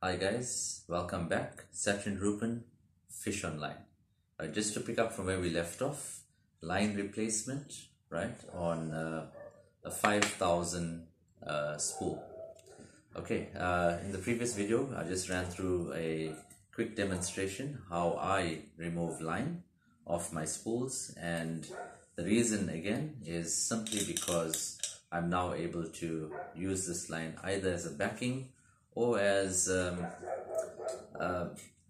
Hi guys, welcome back. Sachin Rupan, Fish Online. Just to pick up from where we left off, line replacement, right, on a 5000 spool. Okay, in the previous video, I just ran through a quick demonstration how I remove line off my spools, and the reason again is simply because I'm now able to use this line either as a backing or as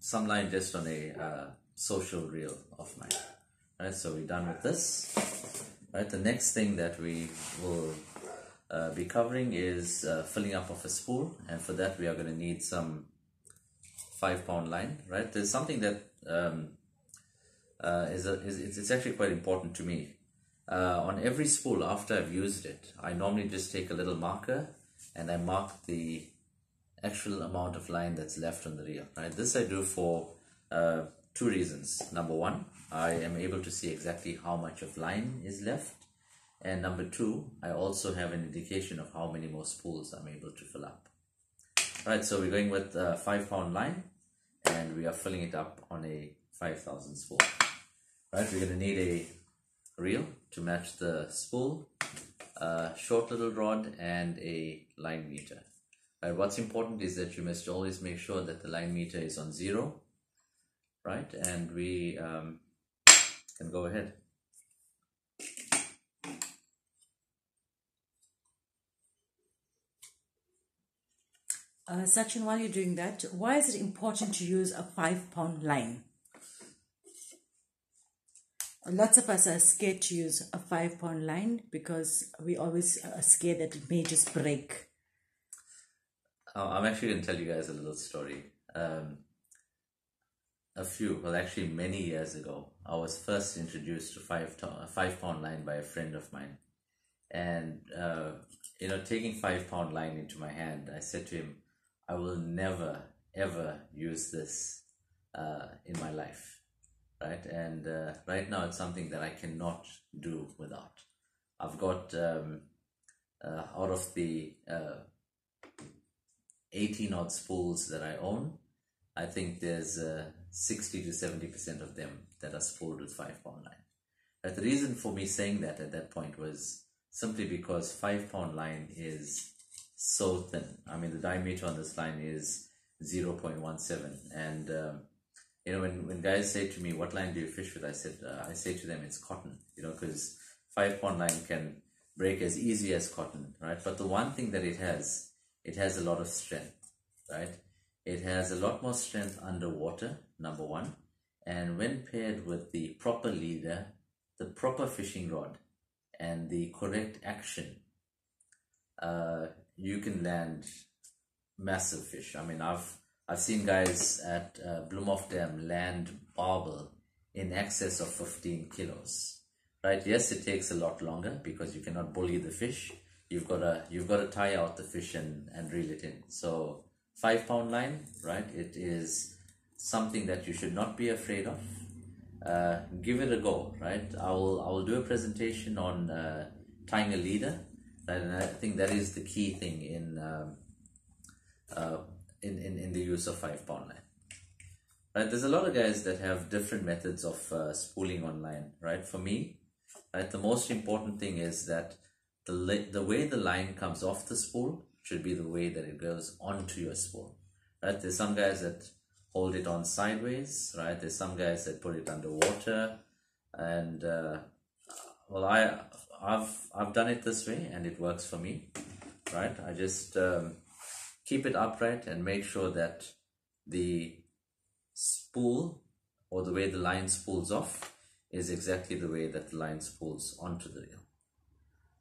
some line just on a social reel of mine. Right, so we're done with this. Right, the next thing that we will be covering is filling up of a spool, and for that we are going to need some 5-pound line. Right, there's something that it's actually quite important to me. On every spool after I've used it, I normally just take a little marker and I mark the actual amount of line that's left on the reel. Right, this I do for two reasons. Number one, I am able to see exactly how much of line is left, and number two, I also have an indication of how many more spools I'm able to fill up. Right, so we're going with 5-pound line, and we are filling it up on a 5000 spool. Right, we're going to need a reel to match the spool, a short little rod, and a line meter. Right, what's important is that you must always make sure that the line meter is on 0. Right, and we can go ahead. Sachin, while you're doing that, why is it important to use a 5-pound line? Lots of us are scared to use a 5-pound line because we always are scared that it may just break. I'm actually going to tell you guys a little story. Actually many years ago, I was first introduced to a 5-pound line by a friend of mine. And, taking 5-pound line into my hand, I said to him, I will never, ever use this in my life. Right? And right now it's something that I cannot do without. I've got, out of the 18 odd spools that I own, I think there's 60 to 70% of them that are spooled with 5-pound line. But the reason for me saying that at that point was simply because 5-pound line is so thin. I mean, the diameter on this line is 0.17, and when guys say to me, "What line do you fish with?" I say to them, it's cotton. Because 5-pound line can break as easy as cotton, right? But the one thing that it has a lot of strength, right? It has a lot more strength underwater, number one, and when paired with the proper leader, the proper fishing rod, and the correct action, you can land massive fish. I mean, I've seen guys at Bloemhof Dam land barbel in excess of 15 kilos. Right? Yes, it takes a lot longer because you cannot bully the fish. You've got to tie out the fish and reel it in. So 5-pound line, right? It is something that you should not be afraid of. Give it a go, right? I will do a presentation on tying a leader, right? And I think that is the key thing in the use of 5-pound line. Right? There's a lot of guys that have different methods of spooling on line, right? For me, right, the most important thing is that the way the line comes off the spool should be the way that it goes onto your spool. Right? There's some guys that hold it on sideways, right? There's some guys that put it underwater, and I've done it this way and it works for me. Right? I just keep it upright and make sure that the spool, or the way the line spools off, is exactly the way that the line spools onto the reel.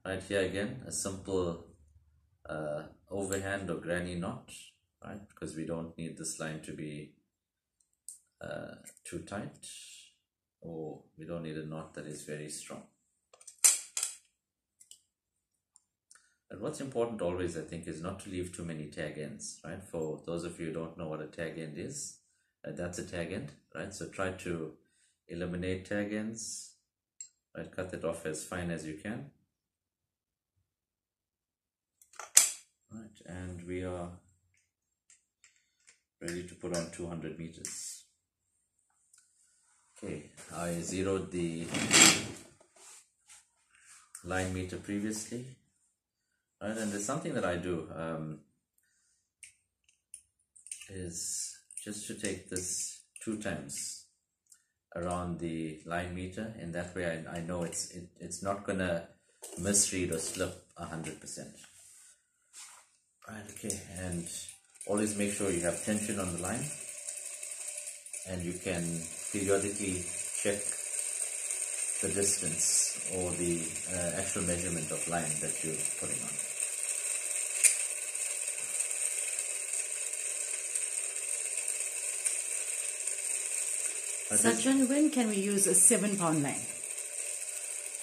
Right, here again, a simple overhand or granny knot, right? Because we don't need this line to be too tight, or we don't need a knot that is very strong. But what's important always, I think, is not to leave too many tag ends, right? For those of you who don't know what a tag end is, that's a tag end, right? So try to eliminate tag ends, right? Cut it off as fine as you can. Right, and we are ready to put on 200 meters. Okay, I zeroed the line meter previously, right? And there's something that I do is just to take this 2 times around the line meter, and that way I know it's not gonna misread or slip 100%. Right, okay, and always make sure you have tension on the line, and you can periodically check the distance or the actual measurement of line that you're putting on. Sachin, when can we use a 7-pound line?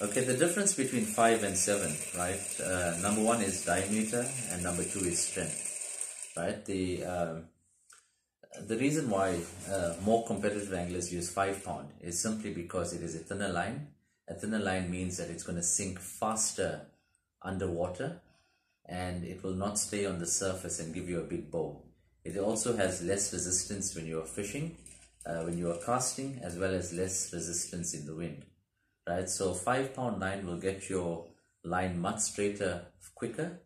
Okay, the difference between 5 and 7, right? Number 1 is diameter and number 2 is strength, right? The reason why more competitive anglers use 5-pound is simply because it is a thinner line. A thinner line means that it's going to sink faster underwater, and it will not stay on the surface and give you a big bow. It also has less resistance when you are fishing, when you are casting, as well as less resistance in the wind. Right, so 5-pound line will get your line much straighter quicker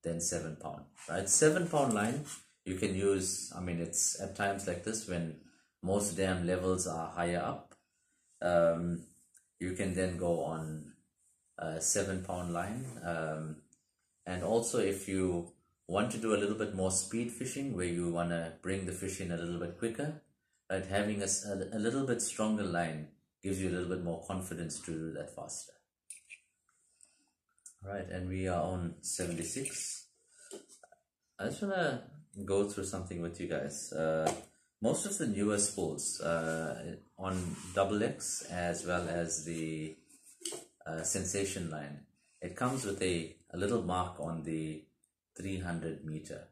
than 7-pound. Right, 7-pound line you can use. I mean, it's at times like this when most dam levels are higher up. You can then go on a 7-pound line, and also if you want to do a little bit more speed fishing, where you want to bring the fish in a little bit quicker, right, having a little bit stronger line gives you a little bit more confidence to do that faster. Right, and we are on 76. I just want to go through something with you guys. Most of the newer spools on XX as well as the Sensation line, it comes with a little mark on the 300 meter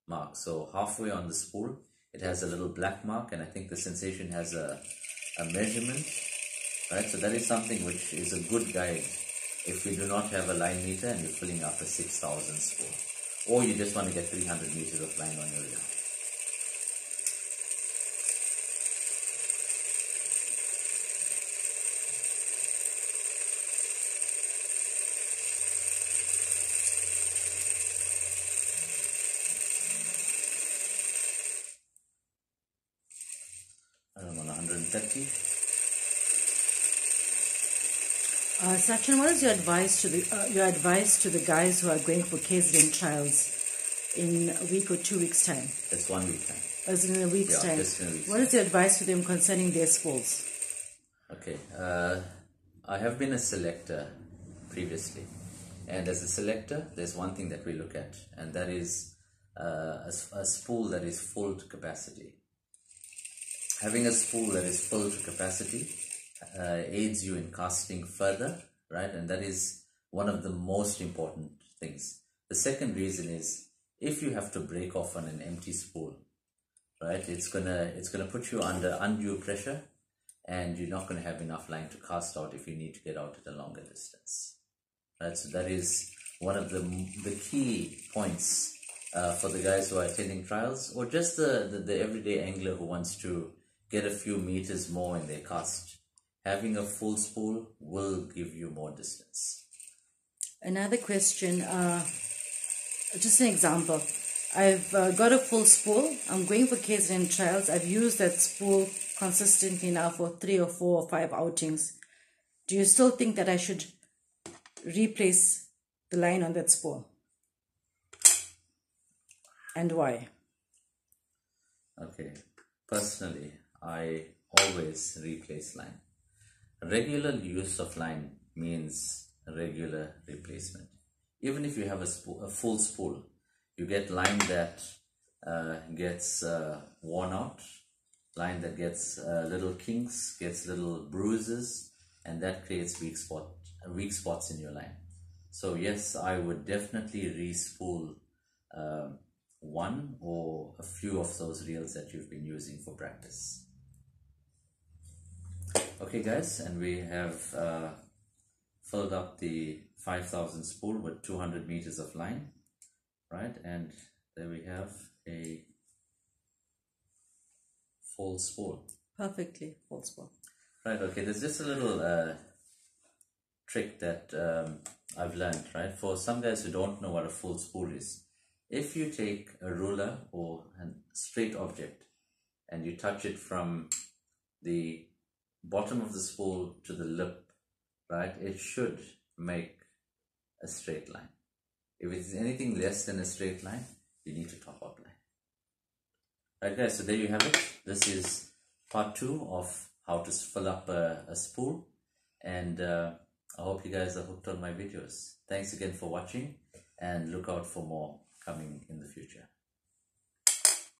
mark. So halfway on the spool, it has a little black mark, and I think the Sensation has a measurement. Right, so that is something which is a good guide if you do not have a line meter and you're filling up a 6,000 spool, or you just want to get 300 meters of line on your reel. I'm on 130. Sachin, what is your advice to the guys who are going for KZN trials in a week or 2 weeks' time? That's 1 week time. As in a week's time. Just in a week's What is your advice to them concerning their spools? Okay, I have been a selector previously, and as a selector, there's one thing that we look at, and that is a spool that is full to capacity. Having a spool that is full to capacity aids you in casting further, right? And that is one of the most important things. The second reason is if you have to break off on an empty spool, right? It's gonna put you under undue pressure, and you're not going to have enough line to cast out if you need to get out at a longer distance, right? So that is one of the key points for the guys who are attending trials, or just the everyday angler who wants to get a few meters more in their cast. Having a full spool will give you more distance. Another question, just an example. I've got a full spool. I'm going for KZN trials. I've used that spool consistently now for 3 or 4 or 5 outings. Do you still think that I should replace the line on that spool? And why? Okay, personally, I always replace line. Regular use of line means regular replacement. Even if you have a full spool, you get line that gets worn out, line that gets little kinks, gets little bruises, and that creates weak spots in your line. So yes, I would definitely re-spool one or a few of those reels that you've been using for practice. Okay guys, and we have filled up the 5,000 spool with 200 meters of line, right? And there we have a full spool. Perfectly full spool. Right, okay, there's just a little trick that I've learned, right? For some guys who don't know what a full spool is, if you take a ruler or a straight object and you touch it from the bottom of the spool to the lip, right, it should make a straight line. If it's anything less than a straight line, you need to top up line. Right guys, so there you have it. This is part 2 of how to fill up a spool, and I hope you guys are hooked on my videos. Thanks again for watching, and look out for more coming in the future.